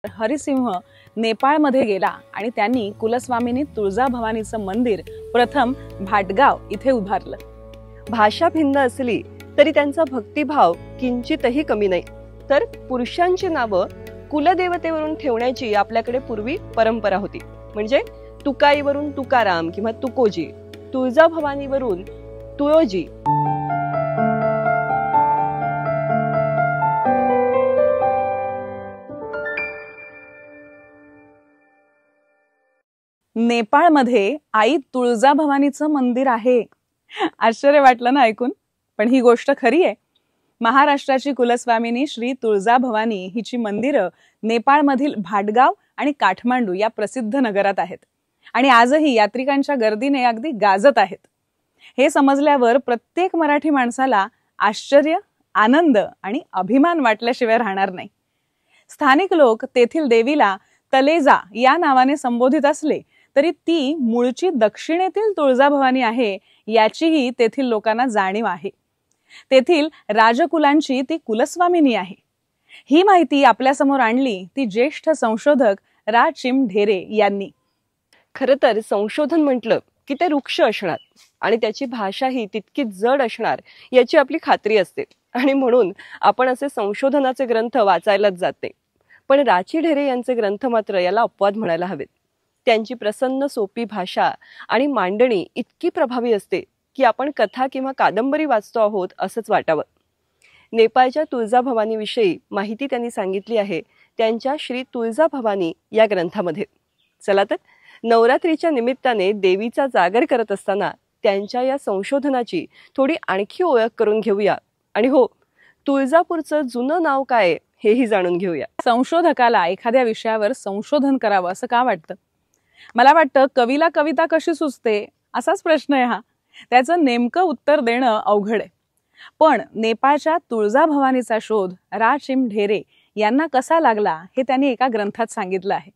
हरिसिंह नेपाळमध्ये गेला आणि त्यांनी कुलस्वामिनी तुळजाभवानीचं मंदिर प्रथम भाटगाव इथे उभारलं। भाषा भिन्न असली तरी त्यांचा भक्तिभाव किंचितही कमी नाही। तर पुरुषांची नावं कुलदेवतेवरून ठेवण्याची आपल्याकडे पूर्वी परंपरा होती। म्हणजे तुकाईवरून तुकाराम किंवा तुकोजी, तुळजाभवानीवरून तुळोजी। नेपाळमध्ये आई तुळजाभवानीचं मंदिर आहे। आश्चर्य वाटलं ना ऐकून? पण ही गोष्ट खरी आहे। महाराष्ट्राची कुलस्वामिनी श्री तुळजाभवानी हिची मंदिरं नेपाळमधील भाटगाव आणि काठमांडू या प्रसिद्ध नगरात आहेत आणि आजही यात्रिकांच्या गर्दीने अगदी गाजत आहेत। हे समजल्यावर प्रत्येक मराठी माणसाला आश्चर्य, आनंद आणि अभिमान वाटल्याशिवाय राहणार नाही। स्थानिक लोक तेथील देवीला तलेजा या नावाने संबोधित असले तरी ती मूळची दक्षिणेतील तुळजाभवानी आहे याचीही तेथील लोकांना जाणीव आहे। तेथील राजकुलांची ती कुलस्वामिनी आहे। ही माहिती आपल्या समोर आणली ती ज्येष्ठ संशोधक रा चिम ढेरे यांनी। खरं तर संशोधन म्हटलं की ते वृक्ष असणार आणि त्याची भाषाही तितकीच जड असणार याची आपली खात्री असते आणि म्हणून आपण असे संशोधनाचे ग्रंथ वाचायलाच जाते। पण राची ढेरे यांचे ग्रंथ मात्र याला अपवाद म्हणायला हवेत। त्यांची प्रसन्न सोपी भाषा आणि मांडणी इतकी प्रभावी असते की आपण कथा किंवा कादंबरी वाचतो आहोत असंच वाटावं। नेपाळच्या तुळजाभवानीविषयी माहिती त्यांनी सांगितली आहे त्यांच्या श्री तुळजाभवानी या ग्रंथामध्ये। चला तर नवरात्रीच्या निमित्ताने देवीचा जागर करत असताना त्यांच्या या संशोधनाची थोडी आणखी ओळख करून घेऊया आणि हो, तुळजापूरचं जुनं नाव काय हेही जाणून घेऊया। संशोधकाला एखाद्या विषयावर संशोधन करावं असं का वाटतं? मला वाटतं कवीला कविता कशी सुचते असाच प्रश्न आहे हा। त्याचं नेमकं उत्तर देणं अवघड आहे। पण नेपाळच्या तुळजाभवानीचा शोध रा चिम ढेरे यांना कसा लागला हे त्यांनी एका ग्रंथात सांगितलं आहे।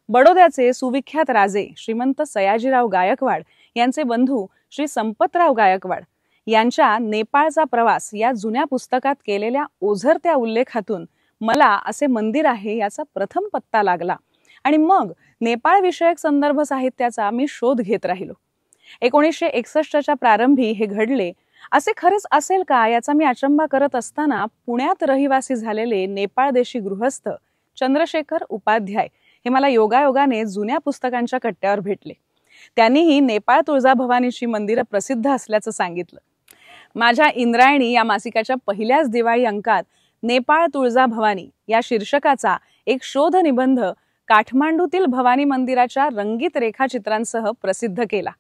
बडोद्याचे सुविख्यात राजे श्रीमंत सयाजीराव गायकवाड यांचे बंधू श्री संपतराव गायकवाड यांच्या नेपाळचा प्रवास या जुन्या पुस्तकात केलेल्या ओझरत्या उल्लेखातून मला असे मंदिर आहे याचा प्रथम पत्ता लागला आणि मग नेपाळ विषयक संदर्भ साहित्याचा मी शोध घेत राहिलो। 1961च्या प्रारंभी हे घडले असे खरेच असेल का याचा मी अचंबा करत असताना पुण्यात रहिवासी झालेले नेपाळ देशी गृहस्थ चंद्रशेखर उपाध्याय हे मला योगायोगाने जुन्या पुस्तकांच्या कट्ट्यावर भेटले। त्यांनीही नेपाळ तुळजाभवानीची मंदिरं प्रसिद्ध असल्याचं सांगितलं। माझ्या इंद्रायणी या मासिकाच्या पहिल्याच दिवाळी अंकात नेपाळ तुळजाभवानी या शीर्षकाचा एक शोध निबंध काठमांडूतील भवानी मंदिराच्या रंगीत रेखाचित्रांसह प्रसिद्ध केला।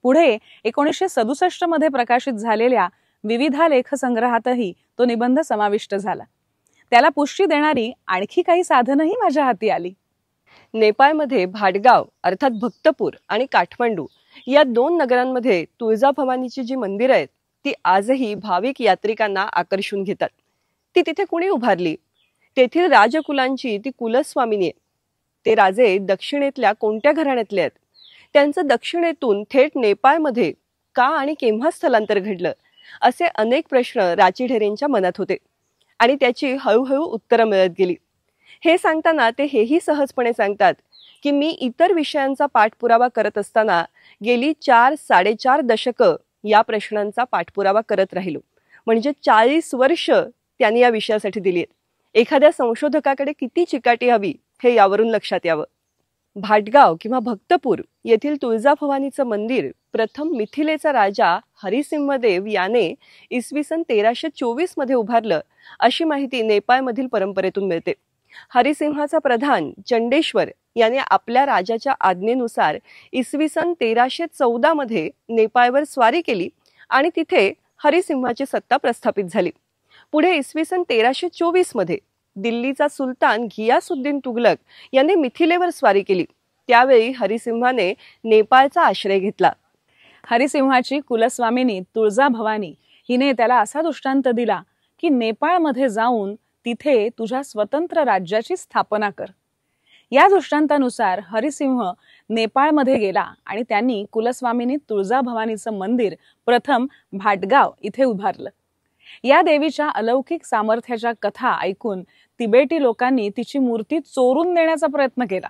पुढे 1967 मध्ये प्रकाशित झालेल्या विविधा लेखसंग्रहातही तो निबंध समाविष्ट झाला। त्याला पुष्टी देणारी आणखी काही साधनही माझ्या हाती आली। नेपाळमध्ये भाटगाव अर्थात भक्तपूर आणि काठमांडू या दोन नगरांमध्ये तुळजाभवानीची जी मंदिरं आहेत ती आजही भाविक यात्रिकांना आकर्षून घेतात। ती तिथे कुणी उभारली? तेथील राजकुलांची ती कुलस्वामिनी आहे। ते राजे दक्षिणेतल्या कोणत्या घराण्यातले आहेत? त्यांचं दक्षिणेतून थेट नेपाळमध्ये का आणि केव्हा स्थलांतर घडलं? असे अनेक प्रश्न राची ढेरेंच्या मनात होते आणि त्याची हळूहळू उत्तरं मिळत गेली। हे सांगताना ते हेही सहजपणे सांगतात की मी इतर विषयांचा पाठपुरावा करत असताना गेली 4-4.5 दशकं या प्रश्नांचा पाठपुरावा करत राहिलो। म्हणजे 40 वर्ष त्यांनी या विषयासाठी दिली आहेत। एखाद्या संशोधकाकडे किती चिकाटी हवी हे यावरून लक्षात यावं। भाटगाव किंवा भक्तपूर येथील तुळजाभवानीचं मंदिर प्रथम मिथिलेचा राजा हरिसिंहदेव याने इसवी सन 1324 मध्ये उभारलं अशी माहिती नेपाळमधील परंपरेतून मिळते। हरिसिंहाचा प्रधान चंडेश्वर याने आपल्या राजाच्या आज्ञेनुसार इसवी सन 1314 मध्ये नेपाळवर स्वारी केली आणि तिथे हरिसिंहाची सत्ता प्रस्थापित झाली। पुढे इसवी सन 1324 मध्ये दिल्लीचा सुलतान घियासुद्दीन तुघलक याने मिथिलेवर स्वारी केली। त्यावेळी हरिसिंहाने नेपाळचा आश्रय घेतला। हरिसिंहाची कुलस्वामिनी तुळजाभवानी हिने त्याला असा दृष्टांत दिला की नेपाळमध्ये जाऊन तिथे तुझ्या स्वतंत्र राज्याची स्थापना कर। या दृष्टांतानुसार हरिसिंह नेपाळमध्ये गेला आणि त्यांनी कुलस्वामिनी तुळजाभवानीचं मंदिर प्रथम भाटगाव इथे उभारलं। या देवीच्या अलौकिक सामर्थ्याच्या कथा ऐकून तिबेटी लोकांनी तिची मूर्ती चोरून नेण्याचा प्रयत्न केला,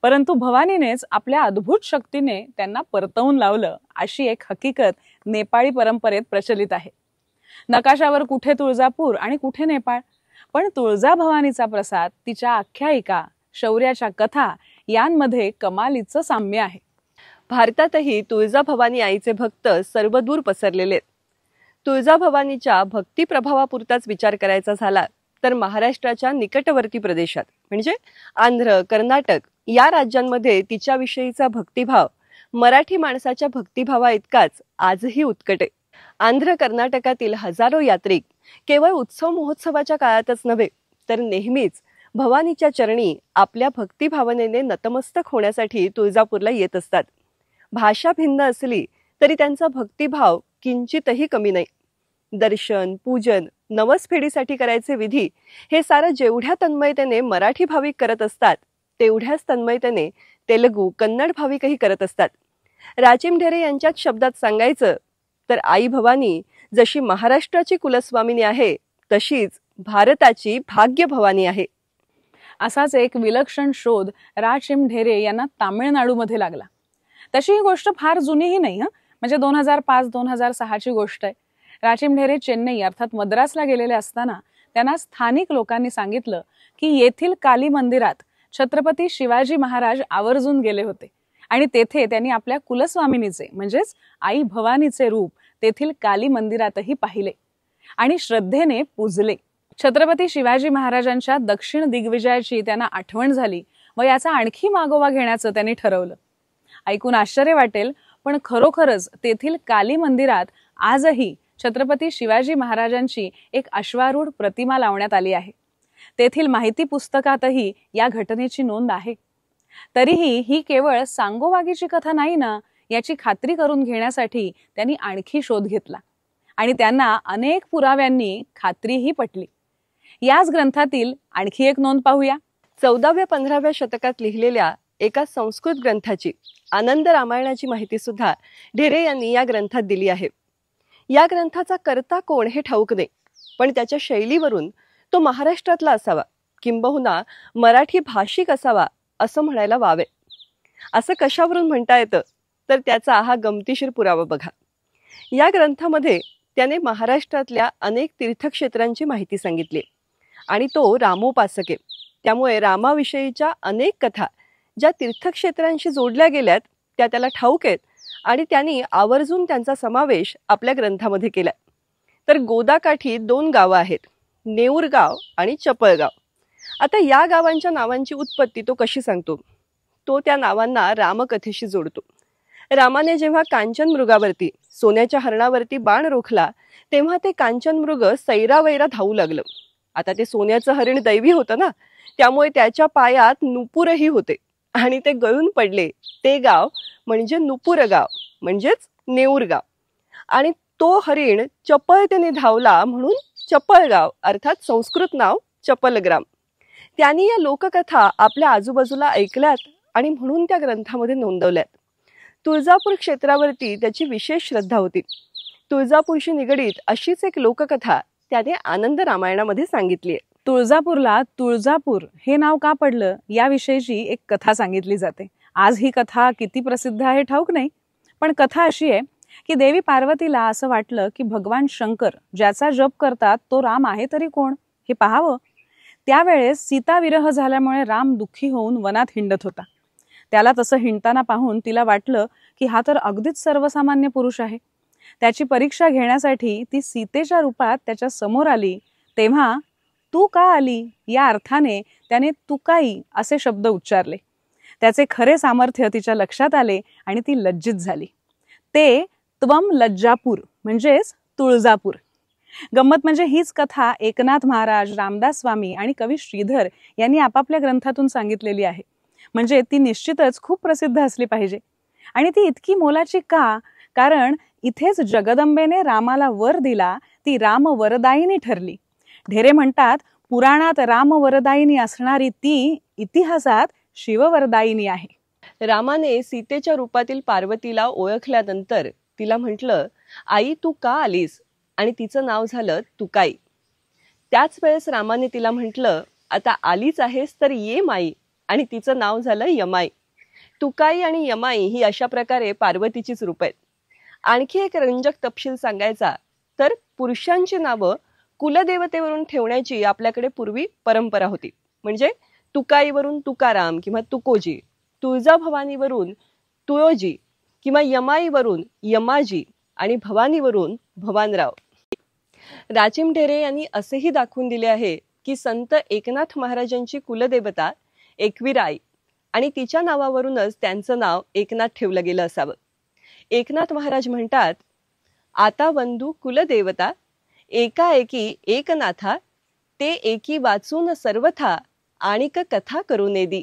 परंतु भवानीनेच आपल्या अद्भुत शक्तीने त्यांना परतवून लावलं, अशी एक हकीकत नेपाळी परंपरेत प्रचलित आहे. नकाशावर कुठे तुळजापूर आणि कुठे नेपाळ, पण तुळजाभवानीचा प्रसाद, तिच्या आख्यायिका, शौर्याच्या कथा यांमध्ये कमालीचं साम्य आहे. भारतातही तुळजाभवानी आईचे भक्त सर्वदूर पसरलेले आहेत. तुळजाभवानीच्या भक्ती प्रभावापुरताच विचार करायचा झाला तर महाराष्ट्राच्या निकटवर्ती प्रदेशात म्हणजे आंध्र, कर्नाटक या राज्यांमध्ये तिच्याविषयीचा भक्तिभाव मराठी माणसाच्या भक्तिभावा इतकाच आजही उत्कट आहे. आंध्र कर्नाटकातील हजारो यात्रिक केवळ उत्सव महोत्सवाच्या काळातच नव्हे तर नेहमीच भवानीच्या चरणी आपल्या भक्तिभावनेने नतमस्तक होण्यासाठी तुळजापूरला येत असतात. भाषा भिन्न असली तरी त्यांचा भक्तिभाव किंचितही कमी नाही. दर्शन, पूजन, नवस फेडीसाठी करायचे विधी हे सारं जेवढ्या तन्मयतेने मराठी भाविक करत असतात तेवढ्याच तन्मयतेने तेलुगू, कन्नड भाविकही करत असतात. राचिम ढेरे यांच्याच शब्दात सांगायचं तर आई भवानी जशी महाराष्ट्राची कुलस्वामिनी आहे तशीच भारताची भाग्य भवानी आहे. असाच एक विलक्षण शोध राचिम ढेरे यांना तामिळनाडूमध्ये लागला. तशी ही गोष्ट फार जुनीही नाही, म्हणजे 2005-2006 ची गोष्ट आहे. राचिम ढेरे चेन्नई अर्थात मद्रासला गेलेले असताना त्यांना स्थानिक लोकांनी सांगितलं की येथील काली मंदिरात छत्रपती शिवाजी महाराज आवर्जून गेले होते आणि तेथे त्यांनी आपल्या कुलस्वामिनीचे म्हणजेच आई भवानीचे रूप तेथील काली मंदिरातही पाहिले आणि श्रद्धेने पूजले. छत्रपती शिवाजी महाराजांच्या दक्षिण दिग्विजयाची त्यांना आठवण झाली व याचा आणखी मागोवा घेण्याचं त्यांनी ठरवलं. ऐकून आश्चर्य वाटेल, पण खरोखरच तेथील काली मंदिरात आजही छत्रपती शिवाजी महाराजांची एक अश्वारूढ प्रतिमा लावण्यात आली आहे. तेथील माहिती पुस्तकातही या घटनेची नोंद आहे. तरीही ही केवळ सांगोवागीची कथा नाही ना, याची खात्री करून घेण्यासाठी त्यांनी आणखी शोध घेतला आणि त्यांना अनेक पुराव्यांनी खात्रीही पटली. याच ग्रंथातील आणखी एक नोंद पाहूया. 14व्या-15व्या शतकात लिहिलेल्या एका संस्कृत ग्रंथाची आनंद रामायणाची माहिती सुद्धा ढेरे यांनी या ग्रंथात दिली आहे. या ग्रंथाचा कर्ता कोण हे ठाऊक नाही, पण त्याच्या शैलीवरून तो महाराष्ट्रातला असावा किंबहुना मराठी भाषिक असावा असं म्हणायला वावे. असं कशावरून म्हणता येतं तर त्याचा हा गमतीशीर पुरावा बघा. या ग्रंथामध्ये त्याने महाराष्ट्रातल्या अनेक तीर्थक्षेत्रांची माहिती सांगितली आणि तो रामोपासक आहे, त्यामुळे रामाविषयीच्या अनेक कथा ज्या तीर्थक्षेत्रांशी जोडल्या गेल्यात त्या त्याला ठाऊक आहेत आणि त्यांनी आवर्जून त्यांचा समावेश आपल्या ग्रंथामध्ये केला. तर गोदाकाठी 2 गावं आहेत, नेऊरगाव आणि चपळगाव. आता या गावांच्या नावांची उत्पत्ती तो कशी सांगतो? तो त्या नावांना रामकथेशी जोडतो. रामाने जेव्हा कांचन मृगावरती सोन्याच्या हरणावरती बाण रोखला तेव्हा ते कांचन मृग सैरावैरा धावू लागलं. आता ते सोन्याचं हरिण दैवी होतं ना, त्यामुळे त्याच्या पायात नुपूरही होते आणि ते गळून पडले. ते गाव म्हणजे नुपूरगाव म्हणजेच नेऊरगाव आणि तो हरिण चपळतेने धावला म्हणून चपळगाव अर्थात संस्कृत नाव चपलग्राम. त्यांनी या लोककथा आपल्या आजूबाजूला ऐकल्यात आणि म्हणून त्या ग्रंथामध्ये नोंदवल्यात. तुळजापूर क्षेत्रावरती त्याची विशेष श्रद्धा होती. तुळजापूरशी निगडीत अशीच एक लोककथा त्याने आनंद रामायणामध्ये सांगितली आहे. तुळजापूरला तुळजापूर हे नाव का पडलं याविषयीची एक कथा सांगितली जाते. आज ही कथा किती प्रसिद्ध आहे ठाऊक नाही, पण कथा अशी आहे की देवी पार्वतीला असं वाटलं की भगवान शंकर ज्याचा जप करतात तो राम आहे तरी कोण हे पाहावं. त्यावेळेस सीता विरह झाल्यामुळे राम दुःखी होऊन वनात हिंडत होता. त्याला तसं हिंडताना पाहून तिला वाटलं की हा तर अगदीच सर्वसामान्य पुरुष आहे. त्याची परीक्षा घेण्यासाठी ती सीतेच्या रूपात त्याच्या समोर आली. तेव्हा तू का आली या अर्थाने त्याने तुकाई असे शब्द उच्चारले. त्याचे खरे सामर्थ्य तिच्या लक्षात आले आणि ती लज्जित झाली. ते त्वम लज्जापूर म्हणजेच तुळजापूर. गंमत म्हणजे हीच कथा एकनाथ महाराज, रामदास स्वामी आणि कवी श्रीधर यांनी आपापल्या ग्रंथातून सांगितलेली आहे. म्हणजे ती निश्चितच खूप प्रसिद्ध असली पाहिजे. आणि ती इतकी मोलाची का? कारण इथेच जगदंबेने रामाला वर दिला, ती राम वरदायिनी ठरली. ढेरे म्हणतात पुराणात राम वरदायिनी असणारी ती इतिहासात शिववरदायिनी आहे. रामाने सीतेच्या रूपातील पार्वतीला ओळखल्यानंतर तिला म्हटलं, आई तू का आलीस? आणि तिचं नाव झालं तुकाई. त्याच वेळेस रामाने तिला म्हटलं, आता आलीच आहेस तर ये माई, आणि तिचं नाव झालं यमाई. तुकाई आणि यमाई ही अशा प्रकारे पार्वतीचीच रूप आहेत. आणखी एक रंजक तपशील सांगायचा तर पुरुषांची नावं कुलदेवतेवरून ठेवण्याची आपल्याकडे पूर्वी परंपरा होती. म्हणजे तुकाईवरून तुकाराम किंवा तुकोजी, तुळजाभवानीवरून तुळोजी किंवा यमाईवरून यमाजी आणि भवानीवरून भवानराव. राचिम ढेरे यांनी असेही दाखवून दिले आहे की संत एकनाथ महाराजांची कुलदेवता एकविराई आणि तिच्या नावावरूनच त्यांचं नाव एकनाथ ठेवलं गेलं असावं. एकनाथ महाराज म्हणतात, आता बंधू कुलदेवता एकाएकी एकनाथा, ते एकी वाचून सर्वथा आणिक कथा करू नेदी.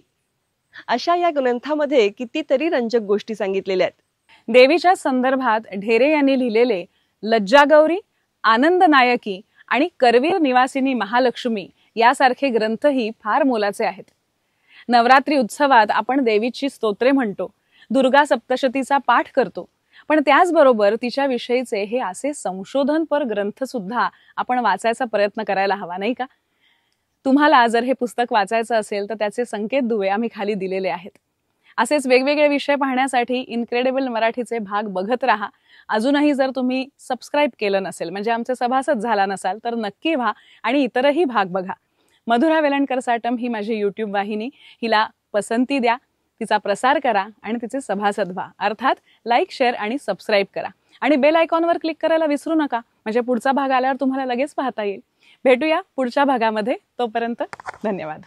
अशा या ग्रंथामध्ये कितीतरी रंजक गोष्टी सांगितलेल्या आहेत. देवीच्या संदर्भात ढेरे यांनी लिहिलेले लज्जागौरी, आनंदनायकी आणि करवीर निवासिनी महालक्ष्मी यासारखे ग्रंथही फार मोलाचे आहेत. नवरात्री उत्सवात आपण देवीची स्तोत्रे म्हणतो, दुर्गा सप्तशतीचा पाठ करतो, पण त्याचबरोबर तिच्याविषयीचे हे असे संशोधनपर ग्रंथ सुद्धा आपण वाचायचा प्रयत्न करायला हवा, नाही का? तुम्हाला जर हे पुस्तक वाचायचं असेल तर त्याचे संकेत दुवे आम्ही खाली दिलेले आहेत. असेच वेगवेगळे विषय पाहण्यासाठी इनक्रेडिबल मराठीचे भाग बघत राहा. अजूनही जर तुम्ही सबस्क्राईब केलं नसेल, म्हणजे आमचे सभासद झाला नसाल, तर नक्की व्हा आणि इतरही भाग बघा. मधुरा वेलणकर साटम ही माझी यूट्यूब वाहिनी, हिला पसंती द्या, तिचा प्रसार करा आणि तिचे सभासद व्हा. अर्थात लाईक, शेअर आणि सबस्क्राईब करा आणि बेल आयकॉनवर क्लिक करायला विसरू नका, म्हणजे पुढचा भाग आल्यावर तुम्हाला लगेच पाहता येईल. भेटूया पुढच्या भागामध्ये. तोपर्यंत धन्यवाद.